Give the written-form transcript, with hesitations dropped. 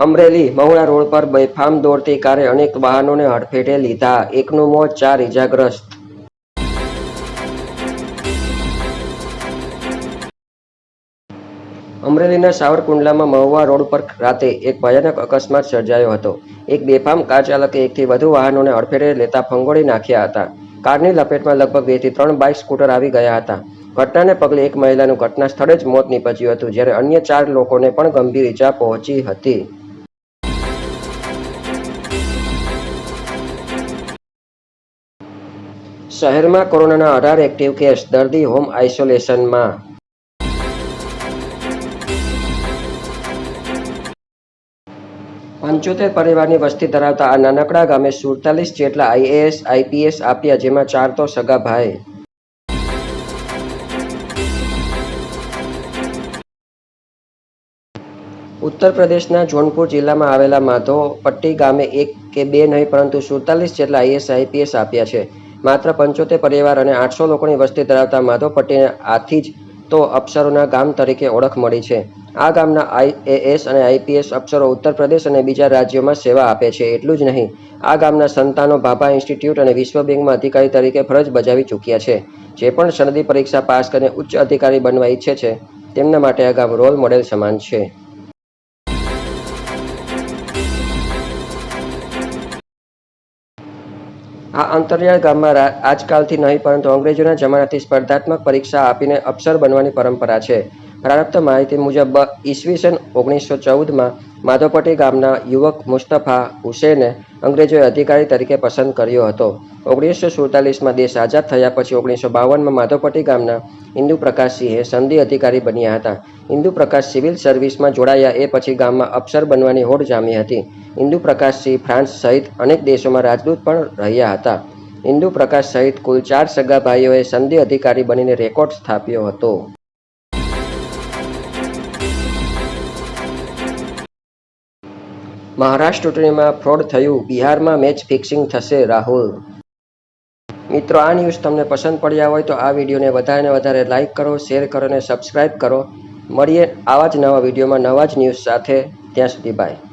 Amreli Mahuva road પર બેફામ દોડતી કારે અનેક વાહનોને હડફેટે લીધા, એકનું મોત, 4 ઇજાગ્રસ્ત. અમરેલીના સાવરકુંડલામાં મહુવા રોડ પર રાતે એક ભયાનક અકસ્માત સર્જાયો હતો. એક બેફામ કાર ચાલકે એકથી વધુ વાહનોને હડફેટે લેતા ફંગોળી નાખ્યા હતા. કારની લપેટમાં લગભગ 2 થી 3 બાઇક સ્કૂટર આવી ગયા હતા. ઘટનાને પગલે એક મહિલાનું ઘટના સ્થળે જ મોત નીપજ્યું હતું, જ્યારે અન્ય 4 લોકોને પણ ગંભીર ઇજા પહોંચી હતી. શહેરમાં કોરોનાના 18 એક્ટિવ કેસ, દર્દી હોમ આઇસોલેશનમાં. 75 પરિવારની વસ્તી ધરાવતા આ નાનકડા ગામે 47 જેટલા આઈએએસ, આઈપીએસ આપ્યા, જેમાં 4 તો સગા ભાઈ. ઉત્તર પ્રદેશના જોનપુર જિલ્લામાં આવેલા માધોપટ્ટી ગામે 1 કે 2 નહીં પરંતુ 47 જેટલા આઈએએસ, આઈપીએસ આપ્યા છે. માત્ર 75 પરિવાર અને 800 લોકોની વસ્તી ધરાવતા માધોપટ્ટીને આથી જ તો અફસરોના ગામ તરીકે ઓળખ મળી છે. આ ગામના આઈએએસ અને આઈપીએસ અફસરો ઉત્તર પ્રદેશ અને બીજા રાજ્યોમાં સેવા આપે છે. એટલું જ નહીં, આ ગામના સંતાનો ભાભા ઇન્સ્ટિટ્યૂટ અને વિશ્વ બેંકમાં અધિકારી તરીકે ફરજ બજાવી ચૂક્યા છે. જે પણ સનદી પરીક્ષા પાસ કરીને ઉચ્ચ અધિકારી બનવા ઈચ્છે છે, તેમના માટે આ ગામ રોલ મોડેલ સમાન છે. આ અંતરિયાળ ગામમાં આજકાલથી નહીં પરંતુ અંગ્રેજોના જમાનાથી સ્પર્ધાત્મક પરીક્ષા આપીને અફસર બનવાની પરંપરા છે. પ્રાપ્ત માહિતી મુજબ ઈસવીસન 1914માં માધોપટ્ટી ગામના યુવક મુસ્તફા હુસેને અંગ્રેજોએ અધિકારી તરીકે પસંદ કર્યો હતો. 1947માં દેશ આઝાદ થયા પછી 1952માં માધોપટ્ટી ગામના ઇન્દુપ્રકાશસિંહે સંધિ અધિકારી બન્યા હતા. ઇન્દુપ્રકાશ સિવિલ સર્વિસમાં જોડાયા એ પછી ગામમાં અફસર બનવાની હોડ જામી હતી. ઇન્દુપ્રકાશસિંહ ફ્રાન્સ સહિત અનેક દેશોમાં રાજદૂત પણ રહ્યા હતા. ઇન્દુપ્રકાશ સહિત કુલ 4 સગા ભાઈઓએ સંધિ અધિકારી બનીને રેકોર્ડ સ્થાપ્યો હતો. મહારાષ્ટ્ર ચૂંટણીમાં ફ્રોડ થયું, બિહારમાં મેચ ફિક્સિંગ થશે: રાહુલ. મિત્રો, આ ન્યૂઝ તમને પસંદ પડ્યા હોય તો આ વિડીયોને વધારે લાઇક કરો, શેર કરો અને સબસ્ક્રાઇબ કરો. મળીએ આવા જ નવા વિડીયોમાં નવા જ ન્યૂઝ સાથે. ત્યાં સુધી બાય.